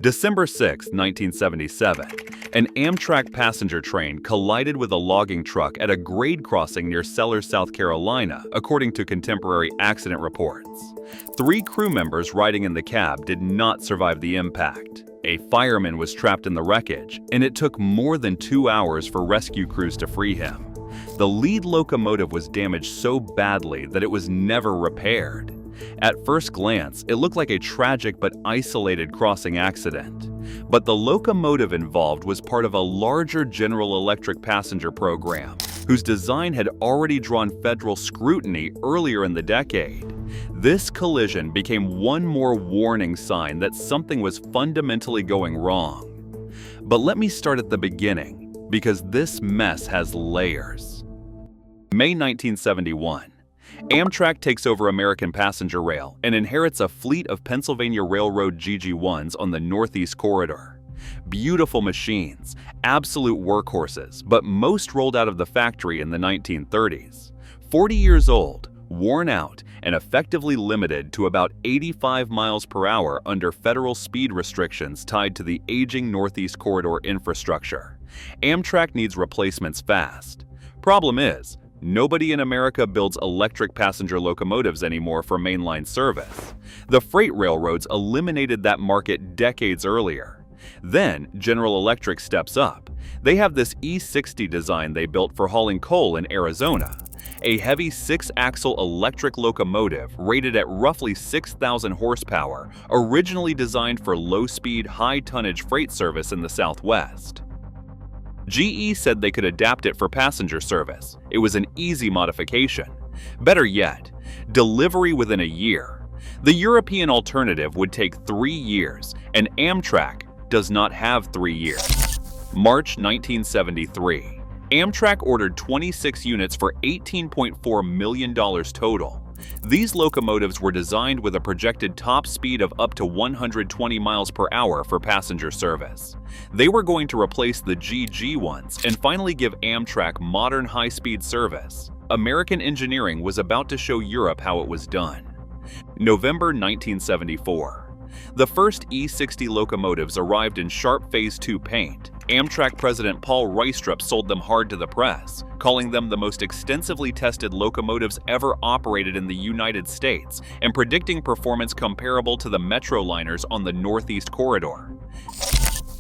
December 6, 1977, an Amtrak passenger train collided with a logging truck at a grade crossing near Sellers, South Carolina, according to contemporary accident reports. 3 crew members riding in the cab did not survive the impact. A fireman was trapped in the wreckage, and it took more than 2 hours for rescue crews to free him. The lead locomotive was damaged so badly that it was never repaired. At first glance, it looked like a tragic but isolated crossing accident. But the locomotive involved was part of a larger General Electric passenger program, whose design had already drawn federal scrutiny earlier in the decade. This collision became one more warning sign that something was fundamentally going wrong. But let me start at the beginning, because this mess has layers. May 1971. Amtrak takes over American Passenger Rail and inherits a fleet of Pennsylvania Railroad GG1s on the Northeast Corridor. Beautiful machines, absolute workhorses, but most rolled out of the factory in the 1930s. 40 years old, worn out, and effectively limited to about 85 miles per hour under federal speed restrictions tied to the aging Northeast Corridor infrastructure. Amtrak needs replacements fast. Problem is, nobody in America builds electric passenger locomotives anymore for mainline service. The freight railroads eliminated that market decades earlier. Then, General Electric steps up. They have this E60 design they built for hauling coal in Arizona. A heavy 6-axle electric locomotive rated at roughly 6,000 horsepower, originally designed for low-speed, high-tonnage freight service in the Southwest. GE said they could adapt it for passenger service. It was an easy modification. Better yet, delivery within a year. The European alternative would take 3 years, and Amtrak does not have 3 years. March 1973. Amtrak ordered 26 units for $18.4 million total. These locomotives were designed with a projected top speed of up to 120 miles per hour for passenger service. They were going to replace the GG ones and finally give Amtrak modern high-speed service. American engineering was about to show Europe how it was done. November 1974. The first E60 locomotives arrived in sharp Phase 2 paint. Amtrak President Paul Reistrup sold them hard to the press, calling them the most extensively tested locomotives ever operated in the United States and predicting performance comparable to the Metroliners on the Northeast Corridor.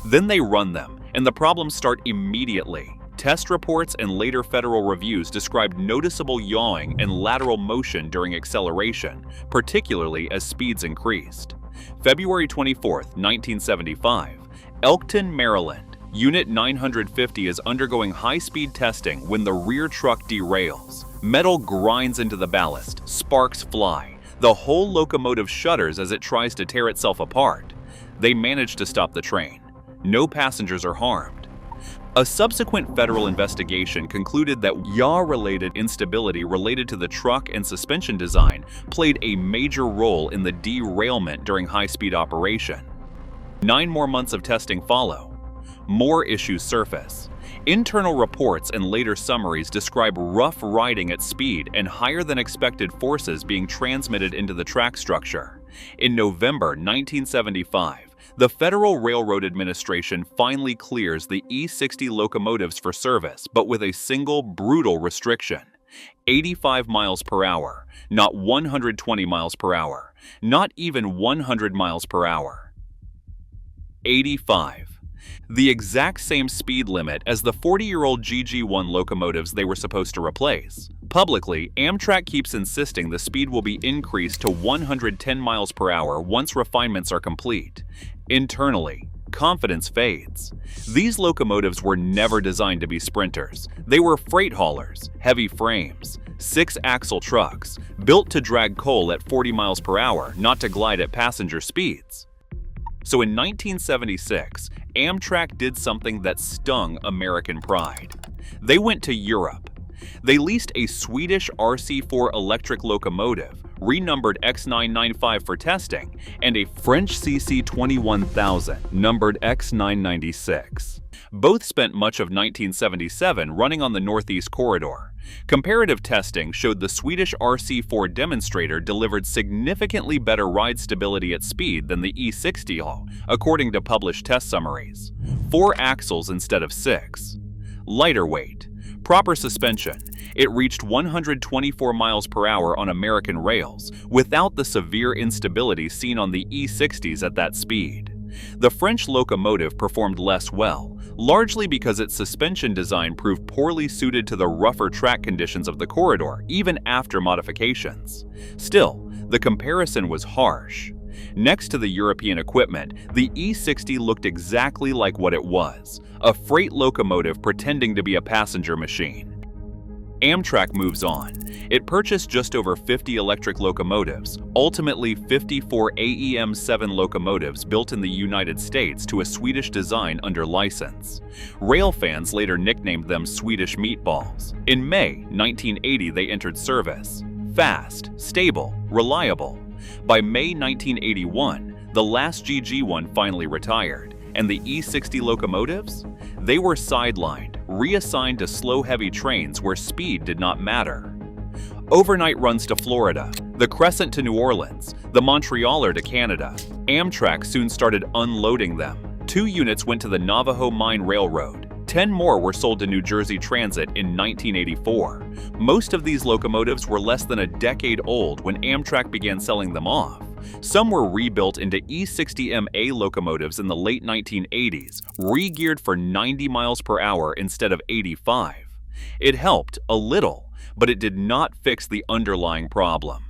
Then they run them, and the problems start immediately. Test reports and later federal reviews described noticeable yawing and lateral motion during acceleration, particularly as speeds increased. February 24, 1975, Elkton, Maryland. Unit 950 is undergoing high-speed testing when the rear truck derails. Metal grinds into the ballast, sparks fly. The whole locomotive shudders as it tries to tear itself apart. They manage to stop the train. No passengers are harmed. A subsequent federal investigation concluded that yaw-related instability related to the truck and suspension design played a major role in the derailment during high-speed operation. 9 more months of testing follow. More issues surface. Internal reports and later summaries describe rough riding at speed and higher than expected forces being transmitted into the track structure. In November 1975, the Federal Railroad Administration finally clears the E60 locomotives for service, but with a single brutal restriction: 85 miles per hour, not 120 miles per hour, not even 100 miles per hour. 85. The exact same speed limit as the 40-year-old GG1 locomotives they were supposed to replace. Publicly, Amtrak keeps insisting the speed will be increased to 110 miles per hour once refinements are complete. Internally, confidence fades. These locomotives were never designed to be sprinters. They were freight haulers, heavy frames, 6-axle trucks, built to drag coal at 40 miles per hour, not to glide at passenger speeds. So in 1976, Amtrak did something that stung American pride. They went to Europe. They leased a Swedish Rc4 electric locomotive, renumbered X995 for testing, and a French CC21000, numbered X996. Both spent much of 1977 running on the Northeast Corridor. Comparative testing showed the Swedish Rc4 demonstrator delivered significantly better ride stability at speed than the E60, according to published test summaries. 4 axles instead of 6. Lighter weight. Proper suspension. It reached 124 miles per hour on American rails, without the severe instability seen on the E60s at that speed. The French Locomotive performed less well, largely because its suspension design proved poorly suited to the rougher track conditions of the corridor, even after modifications. Still, the comparison was harsh. Next to the European equipment, the E60 looked exactly like what it was, a freight locomotive pretending to be a passenger machine. Amtrak moves on. It purchased just over 50 electric locomotives, ultimately 54 AEM-7 locomotives built in the United States to a Swedish design under license. Rail fans later nicknamed them Swedish Meatballs. In May 1980, they entered service. Fast, stable, reliable. By May 1981, the last GG1 finally retired, and the E60 locomotives? They were sidelined, reassigned to slow heavy trains where speed did not matter. Overnight runs to Florida, the Crescent to New Orleans, the Montrealer to Canada. Amtrak soon started unloading them. 2 units went to the Navajo Mine Railroad. 10 more were sold to New Jersey Transit in 1984. Most of these locomotives were less than a decade old when Amtrak began selling them off. Some were rebuilt into E60MA locomotives in the late 1980s, re-geared for 90 miles per hour instead of 85. It helped a little, but it did not fix the underlying problem.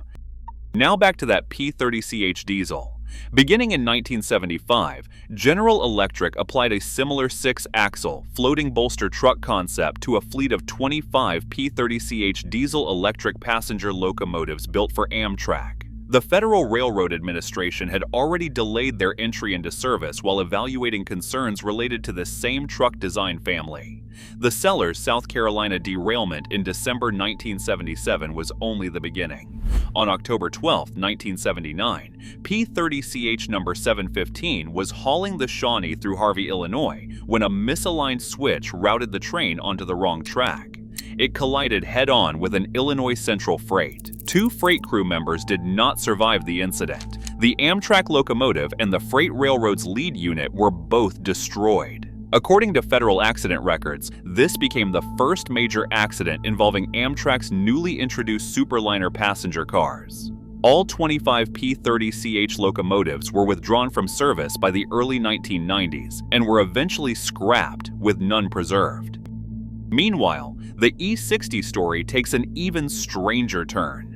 Now back to that P30CH diesel. Beginning in 1975, General Electric applied a similar 6-axle, floating bolster truck concept to a fleet of 25 P30CH diesel-electric passenger locomotives built for Amtrak. The Federal Railroad Administration had already delayed their entry into service while evaluating concerns related to the same truck design family. The Sellers, South Carolina derailment in December 1977 was only the beginning. On October 12, 1979, P30CH number 715 was hauling the Shawnee through Harvey, Illinois, when a misaligned switch routed the train onto the wrong track. It collided head-on with an Illinois Central freight. 2 freight crew members did not survive the incident. The Amtrak locomotive and the freight railroad's lead unit were both destroyed. According to federal accident records, this became the first major accident involving Amtrak's newly introduced Superliner passenger cars. All 25 P30CH locomotives were withdrawn from service by the early 1990s and were eventually scrapped, with none preserved. Meanwhile, the E60 story takes an even stranger turn.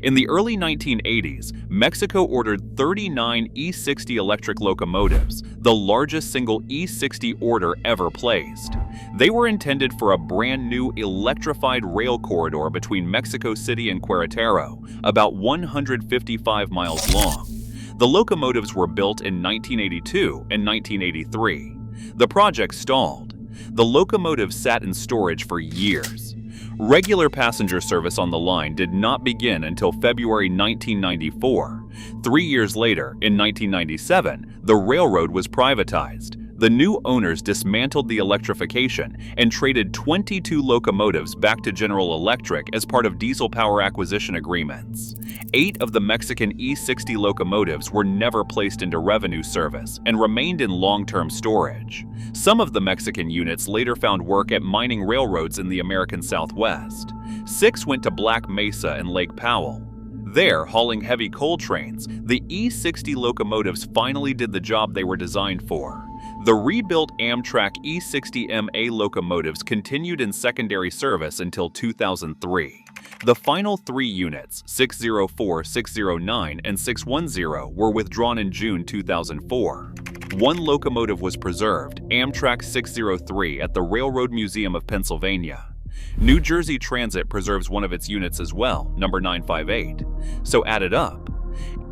In the early 1980s, Mexico ordered 39 E60 electric locomotives, the largest single E60 order ever placed. They were intended for a brand new electrified rail corridor between Mexico City and Querétaro, about 155 miles long. The locomotives were built in 1982 and 1983. The project stalled. The locomotives sat in storage for years. Regular passenger service on the line did not begin until February 1994. 3 years later, in 1997, the railroad was privatized. The new owners dismantled the electrification and traded 22 locomotives back to General Electric as part of diesel power acquisition agreements. 8 of the Mexican E60 locomotives were never placed into revenue service and remained in long-term storage. Some of the Mexican units later found work at mining railroads in the American Southwest. 6 went to Black Mesa and Lake Powell. There, hauling heavy coal trains, the E60 locomotives finally did the job they were designed for. The rebuilt Amtrak E60MA locomotives continued in secondary service until 2003. The final 3 units, 604, 609, and 610, were withdrawn in June 2004. 1 locomotive was preserved, Amtrak 603, at the Railroad Museum of Pennsylvania. New Jersey Transit preserves one of its units as well, number 958. So added up,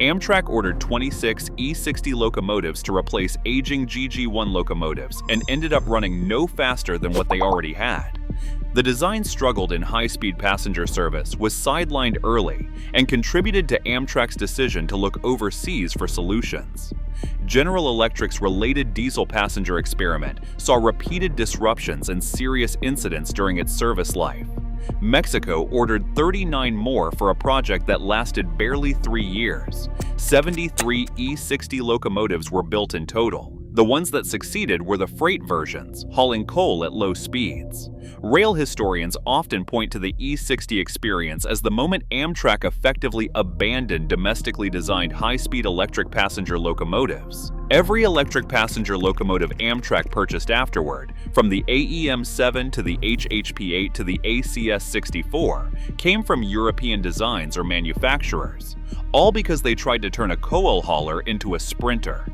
Amtrak ordered 26 E60 locomotives to replace aging GG1 locomotives and ended up running no faster than what they already had. The design struggled in high-speed passenger service, was sidelined early, and contributed to Amtrak's decision to look overseas for solutions. General Electric's related diesel passenger experiment saw repeated disruptions and serious incidents during its service life. Mexico ordered 39 more for a project that lasted barely 3 years. 73 E60 locomotives were built in total. The ones that succeeded were the freight versions, hauling coal at low speeds. Rail historians often point to the E60 experience as the moment Amtrak effectively abandoned domestically designed high-speed electric passenger locomotives. Every electric passenger locomotive Amtrak purchased afterward, from the AEM-7 to the HHP-8 to the ACS-64, came from European designs or manufacturers, all because they tried to turn a coal hauler into a sprinter.